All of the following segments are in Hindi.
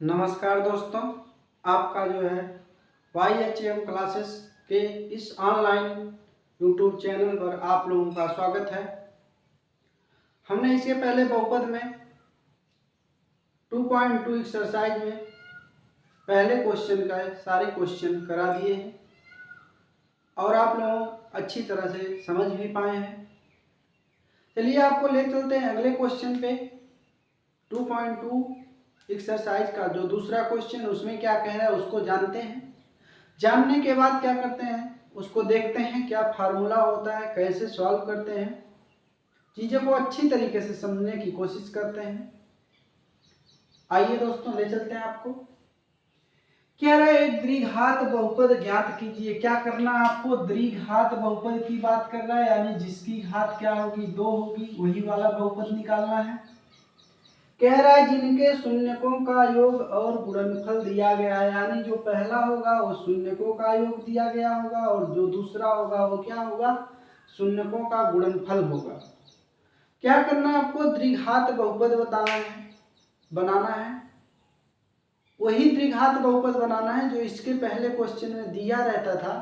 नमस्कार दोस्तों, आपका जो है YHM क्लासेस के इस ऑनलाइन यूट्यूब चैनल पर आप लोगों का स्वागत है। हमने इसके पहले बहुपद में 2.2 एक्सरसाइज में पहले क्वेश्चन का सारे क्वेश्चन करा दिए हैं और आप लोग अच्छी तरह से समझ भी पाए हैं। चलिए आपको ले चलते हैं अगले क्वेश्चन पे। 2.2 एक्सरसाइज का जो दूसरा क्वेश्चन उसमें क्या कह रहा है उसको जानते हैं। जानने के बाद क्या करते हैं, उसको देखते हैं क्या फार्मूला होता है, कैसे सॉल्व करते हैं, चीज़ों को अच्छी तरीके से समझने की कोशिश करते हैं। आइए दोस्तों ले चलते हैं आपको। कह रहा है एक द्विघात बहुपद ज्ञात कीजिए। क्या करना है आपको, द्विघात बहुपद की बात कर रहा है, यानी जिसकी घात क्या होगी 2 होगी, वही वाला बहुपद निकालना है। कह रहा है जिनके शून्यकों का योग और गुणनफल दिया गया है, यानी जो पहला होगा वो शून्यकों का योग दिया गया होगा और जो दूसरा होगा वो क्या होगा, शून्यकों का गुणनफल होगा। क्या करना है आपको, द्विघात बहुपद बनाना है। वही द्विघात बहुपद बनाना है जो इसके पहले क्वेश्चन में दिया रहता था,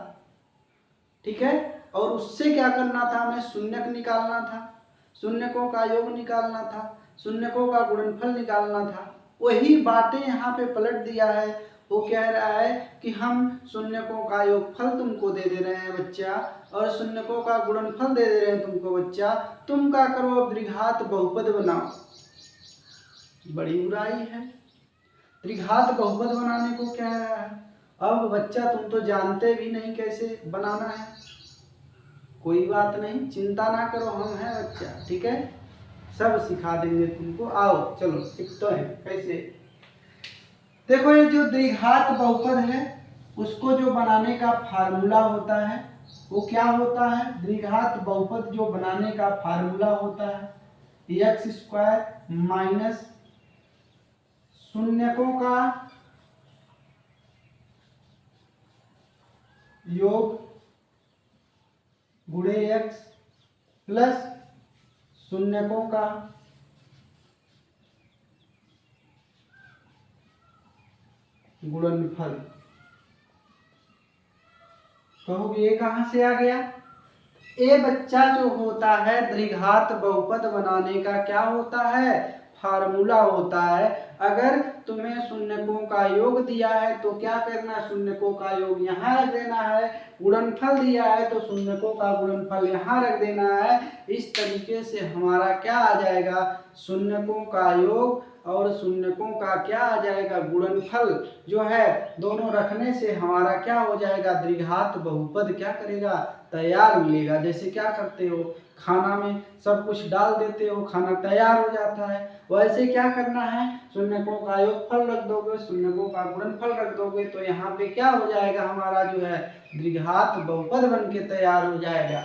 ठीक है। और उससे क्या करना था, हमें शून्यक निकालना था, शून्यकों का योग निकालना था, शून्यकों का गुणनफल निकालना था। वही बातें यहाँ पे पलट दिया है। वो कह रहा है कि हम शून्यकों का योगफल तुमको दे दे रहे हैं बच्चा और शून्यकों का गुणनफल दे दे रहे हैं तुमको बच्चा, तुम क्या करो अब द्विघात बहुपद बनाओ। बड़ी बुराई है, द्विघात बहुपद बनाने को कह रहा है। अब बच्चा तुम तो जानते भी नहीं कैसे बनाना है। कोई बात नहीं, चिंता ना करो, हम हैं बच्चा, ठीक है, सब सिखा देंगे तुमको। आओ चलो सीखते हैं कैसे। देखो ये जो द्विघात बहुपद है उसको जो बनाने का फार्मूला होता है वो क्या होता है, द्विघात बहुपद जो बनाने का फार्मूला होता है x² माइनस शून्यकों का योग गुणे x प्लस शून्यकों का गुणनफल। कहोगे ये कहाँ से आ गया, ये बच्चा जो होता है द्विघात बहुपद बनाने का क्या होता है, फार्मूला होता है। अगर तुम्हें शून्यकों का योग दिया है तो क्या करना है, शून्यकों का योग यहाँ रख देना है, गुणनफल दिया है तो शून्यकों का गुणनफल यहाँ रख देना है। इस तरीके से हमारा क्या आ जाएगा, शून्यकों का योग और शून्यकों का क्या आ जाएगा, गुणनफल जो है दोनों रखने से हमारा क्या हो जाएगा, द्विघात बहुपद क्या करेगा, तैयार मिलेगा। जैसे क्या करते हो, खाना में सब कुछ डाल देते हो, खाना तैयार हो जाता है, वैसे क्या करना है, शून्यकों का योगफल रख दोगे, शून्यकों का गुणनफल रख दोगे तो यहाँ पे क्या हो जाएगा, हमारा जो है द्विघात बहुपद बन के तैयार हो जाएगा।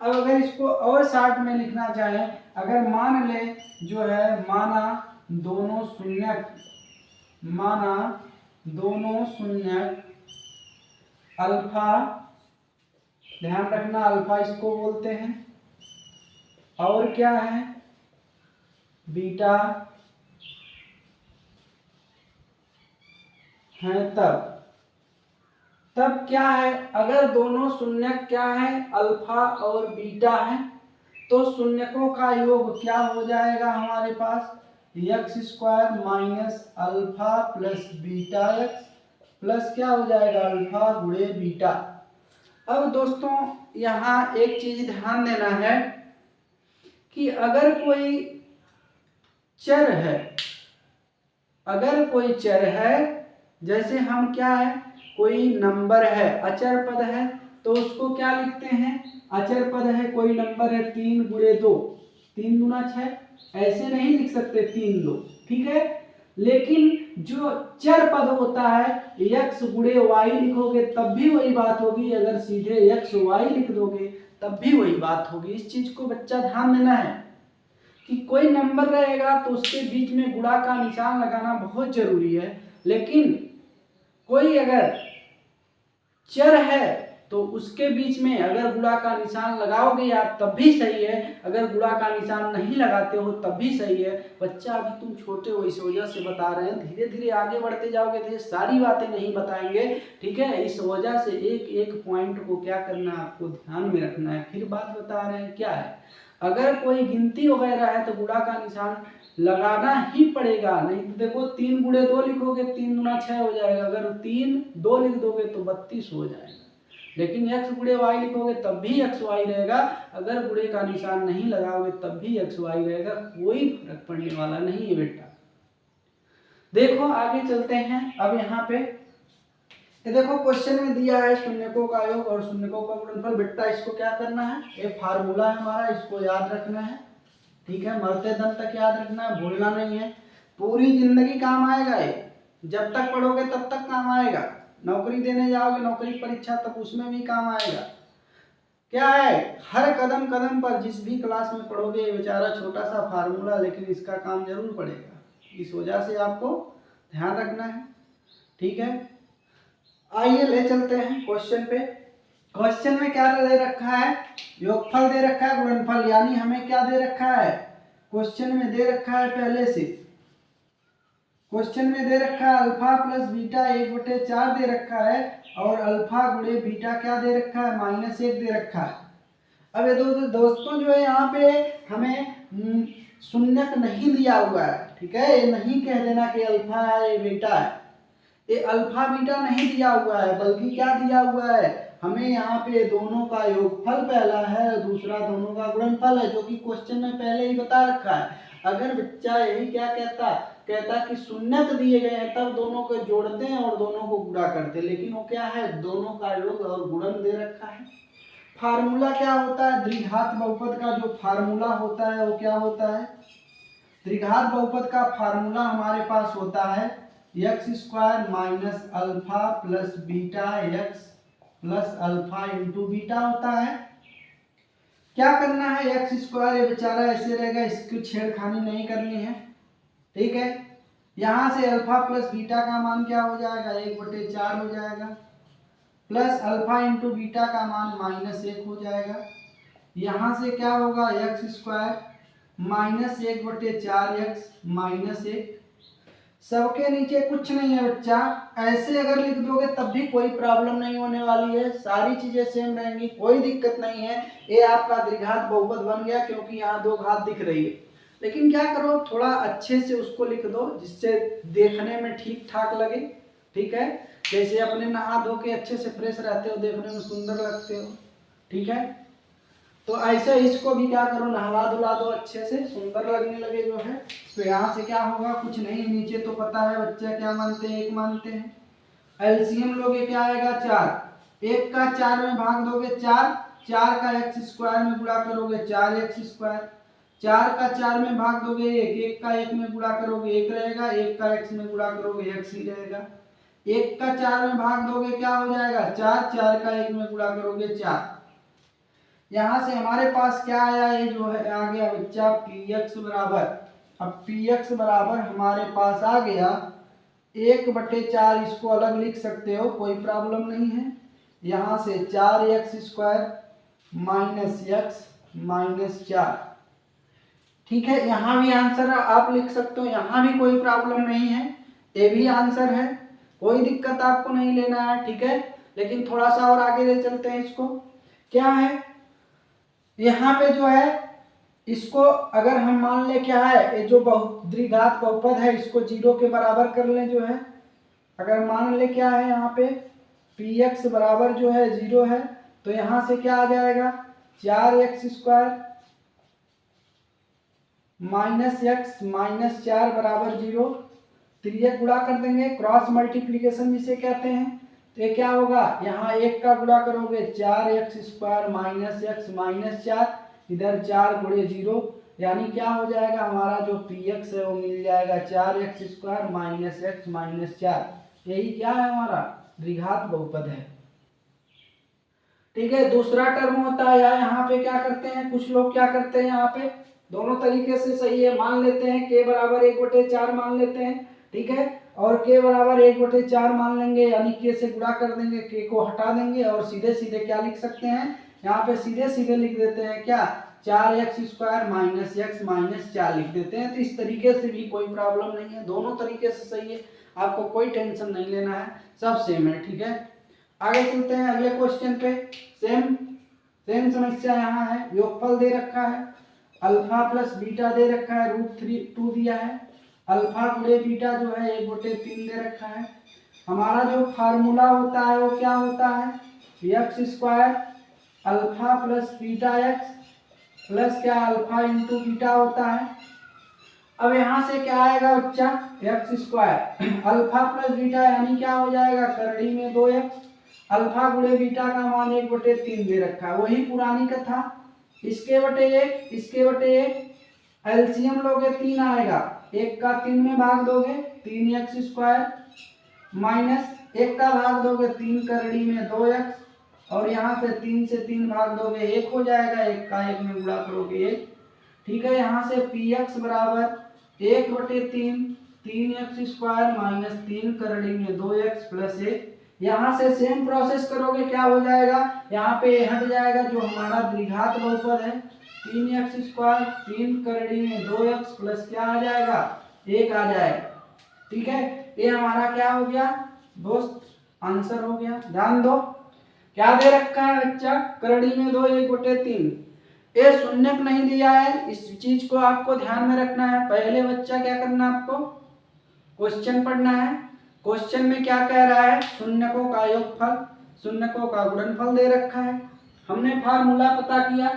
अब अगर इसको और शॉर्ट में लिखना चाहे, अगर मान ले जो है माना दोनों शून्यक अल्फा, ध्यान रखना अल्फा इसको बोलते हैं, और क्या है बीटा है, तब क्या है, अगर दोनों शून्यक क्या है अल्फा और बीटा है तो शून्यकों का योग क्या हो जाएगा हमारे पास, x² minus alpha plus beta x plus क्या हो जाएगा, अल्फा गुणे बीटा। अब दोस्तों यहाँ एक चीज ध्यान देना है कि अगर कोई चर है, जैसे हम क्या है, कोई नंबर है, अचर पद है, तो उसको क्या लिखते हैं, अचर पद है, कोई नंबर है 3 गुणे 2, 3 दूना 6, ऐसे नहीं लिख सकते 3 2, ठीक है। लेकिन जो चर पद होता है x गुणे y लिखोगे तब भी वही बात होगी, अगर सीधे x y लिख दोगे तब भी वही बात होगी। इस चीज को बच्चा ध्यान देना है कि कोई नंबर रहेगा तो उसके बीच में गुणा का निशान लगाना बहुत जरूरी है। लेकिन कोई अगर चर है तो उसके बीच में अगर गुणा का निशान लगाओगे आप तब भी सही है, अगर गुणा का निशान नहीं लगाते हो तब भी सही है। बच्चा अभी तुम छोटे हो इस वजह से बता रहे हैं, धीरे धीरे आगे बढ़ते जाओगे तो ये सारी बातें नहीं बताएंगे, ठीक है। इस वजह से एक एक पॉइंट को क्या करना है, आपको ध्यान में रखना है। फिर बात बता रहे हैं क्या है, अगर कोई गिनती वगैरह है तो गुणा का निशान लगाना ही पड़ेगा, नहीं तो देखो 3 गुणे 2 लिखोगे 3 दूना 6 हो जाएगा, अगर 3 2 लिख दोगे तो 32 हो जाएगा। लेकिन x गुणे y लिखोगे तब भी x y रहेगा, अगर गुणे का निशान नहीं लगाओगे तब भी x y रहेगा, कोई फर्क पड़ने वाला नहीं है बेटा। देखो आगे चलते हैं। अब यहाँ पे ये देखो क्वेश्चन में दिया है शून्यकों का योग और शून्यकों का गुणनफल। बेटा इसको क्या करना है, ये फार्मूला है हमारा, इसको याद रखना है, ठीक है। मरते दम तक याद रखना है, भूलना नहीं है, पूरी जिंदगी काम आएगा ये, जब तक पढ़ोगे तब तक काम आएगा। नौकरी देने जाओगे, नौकरी परीक्षा, तब उसमें भी काम आएगा। क्या है, हर कदम कदम पर जिस भी क्लास में पढ़ोगे ये बेचारा छोटा सा फार्मूला, लेकिन इसका काम जरूर पड़ेगा, इस वजह से आपको ध्यान रखना है, ठीक है। आइए ले चलते हैं क्वेश्चन पे। क्वेश्चन में क्या दे रखा है, योगफल दे रखा है, गुणनफल, यानी हमें क्या दे रखा है, क्वेश्चन में दे रखा है, पहले से क्वेश्चन में दे रखा है अल्फा प्लस बीटा 1/4 दे रखा है, और अल्फा गुणे बीटा क्या दे रखा है, -1 दे रखा है। अब ये दोस्तों जो है यहाँ पे हमें शून्यक नहीं दिया हुआ है, ठीक है। ये नहीं कह देना कि अल्फा है ये बीटा है, ये अल्फा बीटा नहीं दिया हुआ है, बल्कि क्या दिया हुआ है, हमें यहाँ पे दोनों का योगफल पहला है और दूसरा दोनों का गुणनफल है, जो कि क्वेश्चन में पहले ही बता रखा है। अगर बच्चा यही क्या कहता कि शून्यक दिए गए हैं तब दोनों को जोड़ते हैं और दोनों को गुणा करते हैं, लेकिन वो क्या है, दोनों का योग और गुणन दे रखा है। फार्मूला क्या होता है, द्विघात बहुपद का जो फार्मूला होता है वो क्या होता है, द्विघात बहुपद का फार्मूला हमारे पास होता है x² minus alpha plus beta x plus alpha into beta होता है। क्या करना है, x², ये बेचारा ऐसे रहेगा, इसकी छेड़खानी नहीं करनी है, ठीक है। यहाँ से अल्फा प्लस बीटा का मान क्या हो जाएगा, 1/4 हो जाएगा, प्लस अल्फा इंटू बीटा का मान -1 हो जाएगा। यहाँ से क्या होगा, x² माइनस 1/4x माइनस 1, सबके नीचे कुछ नहीं है बच्चा, ऐसे अगर लिख दोगे तब भी कोई प्रॉब्लम नहीं होने वाली है, सारी चीजें सेम रहेंगी, कोई दिक्कत नहीं है। ये आपका द्विघात बहुपद बन गया, क्योंकि यहाँ 2 घात दिख रही है। लेकिन क्या करो, थोड़ा अच्छे से उसको लिख दो जिससे देखने में ठीक ठाक लगे, ठीक है। जैसे अपने नहा धो के अच्छे से फ्रेश रहते हो, देखने में सुंदर लगते हो, ठीक है। तो ऐसे इसको भी क्या करो, नहला धुला दो अच्छे से, सुंदर लगने लगे जो है। तो यहाँ से क्या होगा, कुछ नहीं, नीचे तो पता है बच्चा क्या मानते हैं, 1 मानते हैं। एलसीएम लोगे क्या आएगा, 4, 1 का 4 में भाग दोगे 4, 4 का x² में गुणा करोगे 4x², 4 का 4 में भाग दोगे 1, 1 का 1 में गुणा करोगे 1 रहेगा, 1 का x में गुणा करोगे x ही रहेगा। 1 का 4 में भाग दोगे क्या हो जाएगा, 4, 4 का 1 में गुणा करोगे 4। यहाँ से हमारे पास क्या आया, ये जो है आ गया बच्चा px बराबर, अब px बराबर हमारे पास आ गया 1/4, इसको अलग लिख सकते हो, कोई प्रॉब्लम नहीं है। यहाँ से 4x² माइनस x माइनस 4, ठीक है। यहाँ भी आंसर आप लिख सकते हो, यहाँ भी कोई प्रॉब्लम नहीं है, ये भी आंसर है, कोई दिक्कत आपको नहीं लेना है, ठीक है। लेकिन थोड़ा सा और आगे ले चलते हैं। इसको क्या है, यहाँ पे जो है इसको अगर हम मान ले क्या है, ये जो द्विघात बहुपद है इसको 0 के बराबर कर लें जो है, अगर मान ले क्या है यहाँ पे px बराबर जो है 0 है, तो यहाँ से क्या आ जाएगा, 4x² माइनस x माइनस 4 बराबर 0, त्रियक गुणा कर देंगे, क्रॉस मल्टीप्लीकेशन जिसे कहते हैं। तो ये क्या होगा, यहाँ 1 का गुणा करोगे 4x² माइनस x माइनस 4, इधर 4 गुणे 0, यानी क्या हो जाएगा, हमारा जो px है वो मिल जाएगा 4x² माइनस x माइनस 4। यही क्या है, हमारा द्विघात बहुपद है, ठीक है। दूसरा टर्म होता है, यहाँ पे क्या करते हैं, कुछ लोग क्या करते हैं, यहाँ पे दोनों तरीके से सही है, मान लेते हैं k बराबर 1/4 मान लेते हैं, ठीक है। और k बराबर 1/4 मान लेंगे, यानी k से गुणा कर देंगे, k को हटा देंगे और सीधे सीधे क्या लिख सकते हैं, यहाँ पे सीधे सीधे लिख देते हैं क्या, 4x² माइनस x माइनस 4 लिख देते हैं। तो इस तरीके से भी कोई प्रॉब्लम नहीं है, दोनों तरीके से सही है, आपको कोई टेंशन नहीं लेना है, सब सेम है, ठीक है। आगे चलते हैं अगले क्वेश्चन पे। सेम समस्या यहाँ है, योगफल दे रखा है, अल्फा प्लस बीटा दे रखा है, √2 दिया है, अल्फा गुणे बीटा जो है 1/3 दे रखा है। हमारा जो फार्मूला होता है वो क्या होता है, x² alpha plus beta x plus क्या अल्फा इंटू बीटा होता है। अब यहाँ से क्या आएगा बच्चा, x² अल्फा प्लस बीटा यानी क्या हो जाएगा, करड़ी में 2x, अल्फा गुणे बीटा का मान 1/3 दे रखा है, वही पुरानी कथा, इसके बटे 1 एलसीएम लोगे 3 आएगा, 1 का 3 में भाग दोगे 3x² माइनस 1 का भाग दोगे 3 करड़ी में 2x और यहाँ से 3 से 3 भाग दोगे 1 हो जाएगा, 1 का 1 में गुणा करोगे 1, ठीक है। यहाँ से px बराबर 1/3 3x² माइनस 3 करड़ी में 2x प्लस 1। यहाँ से सेम प्रोसेस करोगे, क्या हो जाएगा, यहाँ पे हट जाएगा जो हमारा द्विघात बहुपद है, 3x² 3 करड़ी में 2x प्लस क्या आ जाएगा 1 आ जाएगा, ठीक है। ये हमारा क्या हो गया दोस्त, आंसर हो गया। ध्यान दो क्या दे रखा है बच्चा, करड़ी में 2 1/3, ये शून्यक नहीं दिया है, इस चीज को आपको ध्यान में रखना है। पहले बच्चा क्या करना है, आपको क्वेश्चन पढ़ना है, क्वेश्चन में क्या कह रहा है, शून्यकों का योगफल, शून्यकों का गुणनफल दे रखा है। हमने फार्मूला पता किया,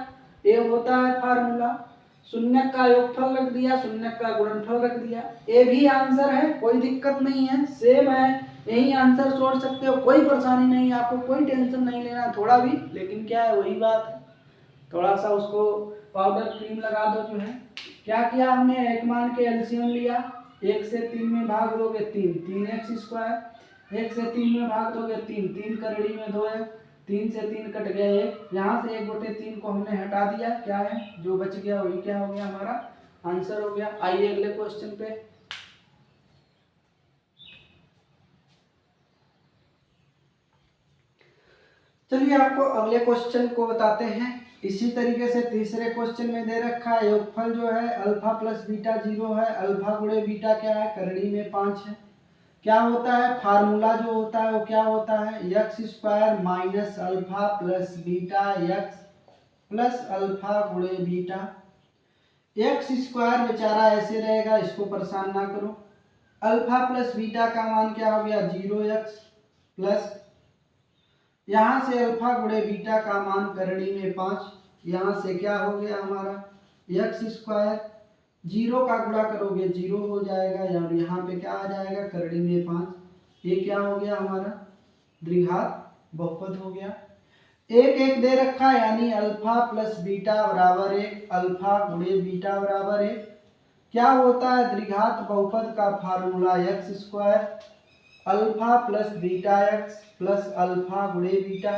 ये होता है फार्मूला, शून्यक का योगफल रख दिया, शून्यक का गुणनफल रख दिया, ये भी आंसर है, कोई दिक्कत नहीं है, सेम है, यही आंसर छोड़ सकते हो, कोई परेशानी नहीं, आपको कोई टेंशन नहीं लेना थोड़ा भी, लेकिन क्या है वही बात है, थोड़ा सा उसको पाउडर क्रीम लगा दो जो है। क्या किया हमने, एक मान के एलसीएम लिया, 1 से 3 में भाग दोगे 3 3x², 1 से 3 में भाग दोगे 3 3 करड़ी में 2 है, 3 से 3 कट गया 1, यहाँ से 1/3 को हमने हटा दिया, क्या है जो बच गया वही क्या हो गया, हमारा आंसर हो गया। आइए अगले क्वेश्चन पे। चलिए आपको अगले क्वेश्चन को बताते हैं। इसी तरीके से तीसरे क्वेश्चन में दे रखा है, योगफल जो है अल्फा प्लस बीटा 0 है, अल्फा गुणे बीटा क्या है, करड़ी में 5 है। क्या होता है, फार्मूला जो होता है वो क्या होता है, x² minus alpha plus beta x plus alpha गुणे बीटा। x² बेचारा ऐसे रहेगा, इसको परेशान ना करो। अल्फा प्लस बीटा का मान क्या हो गया 0x प्लस, यहाँ से अल्फा गुणे बीटा का मान करड़ी में 5, यहाँ से क्या हो गया हमारा x², 0 का गुणा करोगे 0 हो जाएगा, और यहाँ पे क्या आ जाएगा करड़ी में 5, ये क्या हो गया हमारा द्विघात बहुपद हो गया। 1 1 दे रखा है, यानी अल्फा प्लस बीटा बराबर 1, अल्फा गुणे बीटा बराबर 1। क्या होता है द्विघात बहुपद का formula, x² alpha plus beta x plus alpha गुणे बीटा।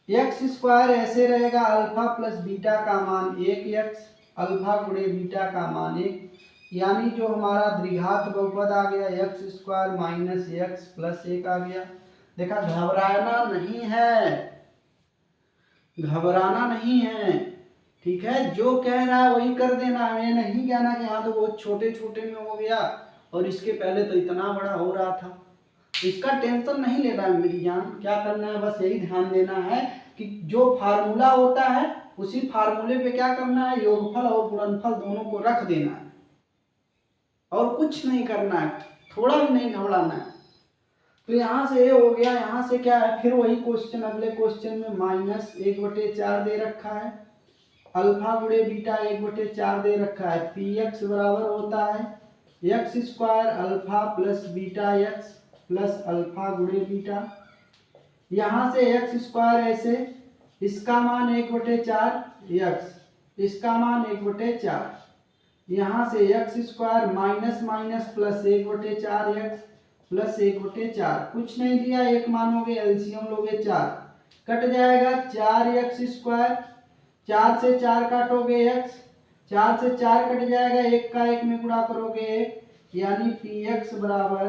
x² ऐसे रहेगा, अल्फा प्लस बीटा का मान 1x, अल्फा गुणे बीटा का मान 1, यानी जो हमारा द्विघात बहुपद आ गया x² माइनस x प्लस 1 आ गया। देखा, घबराना नहीं है, घबराना नहीं है, ठीक है, जो कह रहा है वही कर देना है, ये नहीं कहना कि हाँ तो बहुत छोटे छोटे में हो गया और इसके पहले तो इतना बड़ा हो रहा था। इसका टेंशन नहीं लेना है मेरी जान, क्या करना है बस यही ध्यान देना है कि जो फार्मूला होता है उसी फार्मूले पे क्या करना है, योगफल और गुणनफल दोनों को रख देना है और कुछ नहीं करना है, थोड़ा भी नहीं घबराना है। तो यहाँ से ये हो गया, यहाँ से क्या है फिर वही क्वेश्चन, अगले क्वेश्चन में माइनस 1/4 दे रखा है, अल्फा गुणे बीटा 1/4 दे रखा है, px बराबर होता है x² alpha plus beta x plus alpha गुणे बीटा। यहाँ से x² ऐसे, इसका मान 1/4 x, इसका मान 1/4, यहाँ से x² minus minus plus 1/4 x plus 1/4, कुछ नहीं दिया, एक मानोगे एलसीएम लोगे 4, कट जाएगा 4x², 4 से 4 काटोगे x, 4 से 4 कट जाएगा, 1 का 1 में गुणा करोगे 1, यानी पी एक्स बराबर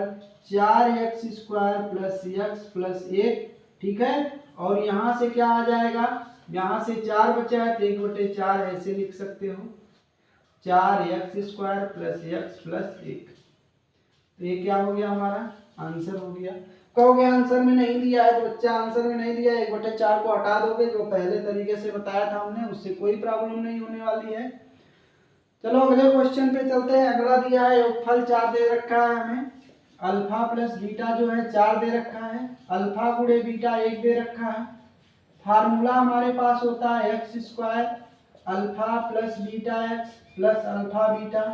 4x² प्लस एक्स प्लस 1, ठीक है। और यहाँ से क्या आ जाएगा, यहाँ से 4 बचा है तो 1/4 ऐसे लिख सकते हो, 4x² प्लस एक्स प्लस 1। तो ये क्या हो गया, हमारा आंसर हो गया। कहोगे आंसर में नहीं दिया है तो बच्चा आंसर में नहीं दिया, 1/4 को हटा दोगे, जो पहले तरीके से बताया था हमने, उससे कोई प्रॉब्लम नहीं होने वाली है। चलो अगले क्वेश्चन पे चलते हैं। अगला दिया है योगफल 4 दे रखा है हमें, अल्फा प्लस बीटा जो है 4 दे रखा है, अल्फा गुणे बीटा 1 दे रखा है। फार्मूला हमारे पास होता है x² alpha plus beta x plus alpha beta.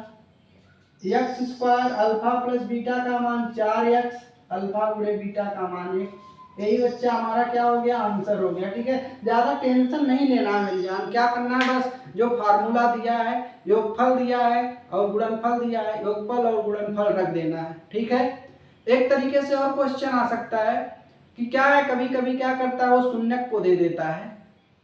x² alpha plus beta का मान 4x, अल्फा गुणे बीटा का मान 1। यही बच्चा हमारा क्या हो गया, आंसर हो गया, ठीक है। ज्यादा टेंशन नहीं लेना है मेरी जान, क्या करना है बस जो फार्मूला दिया है, योगफल दिया है और गुणनफल दिया है, योगफल और गुणनफल रख देना है, ठीक है। एक तरीके से और क्वेश्चन आ सकता है कि क्या है, कभी कभी क्या करता है वो शून्यक को दे देता है,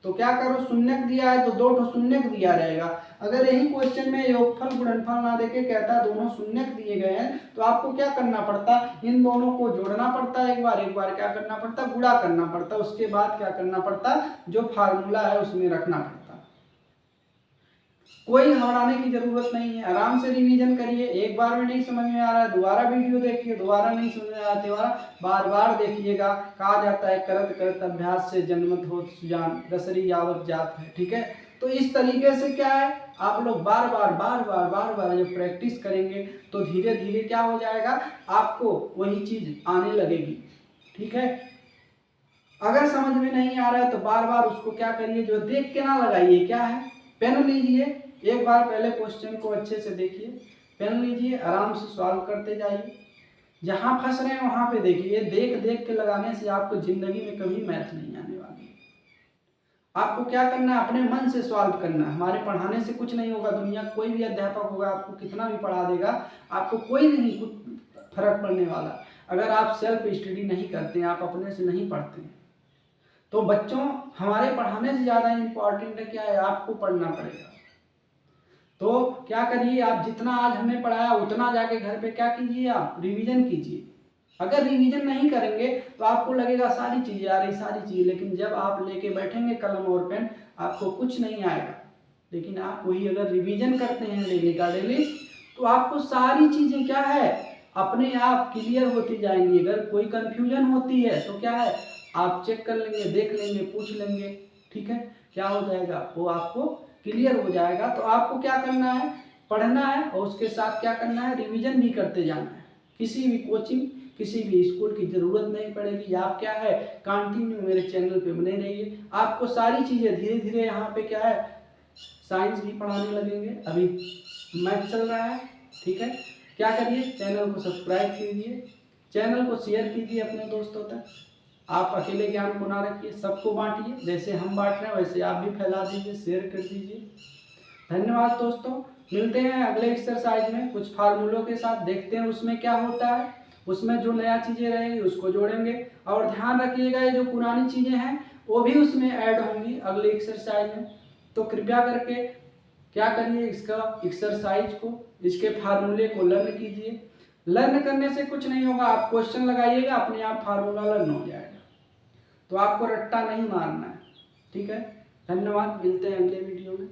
तो क्या करो, शून्यक दिया है तो 2 ठो शून्यक दिया रहेगा। अगर यही क्वेश्चन में योगफल गुणनफल ना देके कहता दोनों शून्यक दिए गए हैं, तो आपको क्या करना पड़ता, इन दोनों को जोड़ना पड़ता, एक बार क्या करना पड़ता, गुणा करना पड़ता, उसके बाद क्या करना पड़ता, जो फार्मूला है उसमें रखना पड़ता। कोई घबराने की जरूरत नहीं है, आराम से रिवीजन करिए। एक बार में नहीं समझ में आ रहा है दोबारा वीडियो देखिए, दोबारा नहीं समझ में आते बार बार देखिएगा। कहा जाता है करत करत अभ्यास से जन्मत होत सुजान, दसरी यावत जात है, ठीक है। तो इस तरीके से क्या है, आप लोग बार बार जब प्रैक्टिस करेंगे तो धीरे धीरे क्या हो जाएगा, आपको वही चीज आने लगेगी, ठीक है। अगर समझ में नहीं आ रहा है तो बार बार उसको क्या करिए, जो देख के ना लगाइए, क्या है, पेन लीजिए, एक बार पहले क्वेश्चन को अच्छे से देखिए, पेन लीजिए, आराम से सॉल्व करते जाइए। जहां फंस रहे हैं वहां पे देखिए, देख देख के लगाने से आपको जिंदगी में कभी मैथ नहीं आने वाली। आपको क्या करना है, अपने मन से सॉल्व करना है। हमारे पढ़ाने से कुछ नहीं होगा, दुनिया कोई भी अध्यापक होगा आपको कितना भी पढ़ा देगा, आपको कोई नहीं कुछ फर्क पड़ने वाला। अगर आप सेल्फ स्टडी नहीं करते हैं, आप अपने से नहीं पढ़ते हैं, तो बच्चों हमारे पढ़ाने से ज्यादा इंपॉर्टेंट है क्या है, आपको पढ़ना पड़ेगा। तो क्या करिए, आप जितना आज हमने पढ़ाया उतना जाके घर पे क्या कीजिए, आप रिवीजन कीजिए। अगर रिवीजन नहीं करेंगे तो आपको लगेगा सारी चीजें आ रही, सारी चीजें, लेकिन जब आप लेके बैठेंगे कलम और पेन, आपको कुछ नहीं आएगा। लेकिन आप वही अगर रिवीजन करते हैं डेली का डेली, तो आपको सारी चीजें क्या है, अपने आप क्लियर होती जाएंगी। अगर कोई कंफ्यूजन होती है तो क्या है, आप चेक कर लेंगे, देख लेंगे, पूछ लेंगे, ठीक है, क्या हो जाएगा, वो आपको क्लियर हो जाएगा। तो आपको क्या करना है, पढ़ना है और उसके साथ क्या करना है, रिवीजन भी करते जाना है। किसी भी कोचिंग, किसी भी स्कूल की जरूरत नहीं पड़ेगी। आप क्या है, कंटिन्यू मेरे चैनल पे बने रहिए, आपको सारी चीजें धीरे धीरे यहाँ पे क्या है, साइंस भी पढ़ाने लगेंगे, अभी मैथ चल रहा है, ठीक है। क्या करिए, चैनल को सब्सक्राइब कीजिए, चैनल को शेयर कीजिए अपने दोस्तों तक। आप अकेले ज्ञान को ना रखिए, सबको बांटिए, जैसे हम बांट रहे हैं वैसे आप भी फैला दीजिए, शेयर कर दीजिए। धन्यवाद दोस्तों, मिलते हैं अगले एक्सरसाइज में कुछ फार्मूलों के साथ, देखते हैं उसमें क्या होता है, उसमें जो नया चीजें रहेंगी उसको जोड़ेंगे। और ध्यान रखिएगा ये जो पुरानी चीजें हैं वो भी उसमें ऐड होंगी अगले एक्सरसाइज में। तो कृपया करके क्या करिए, इसका एक्सरसाइज को, इसके फार्मूले को लर्न कीजिए। लर्न करने से कुछ नहीं होगा, आप क्वेश्चन लगाइएगा, अपने आप फार्मूला लर्न हो जाएगा। तो आपको रट्टा नहीं मारना है, ठीक है। धन्यवाद, मिलते हैं अगले वीडियो में।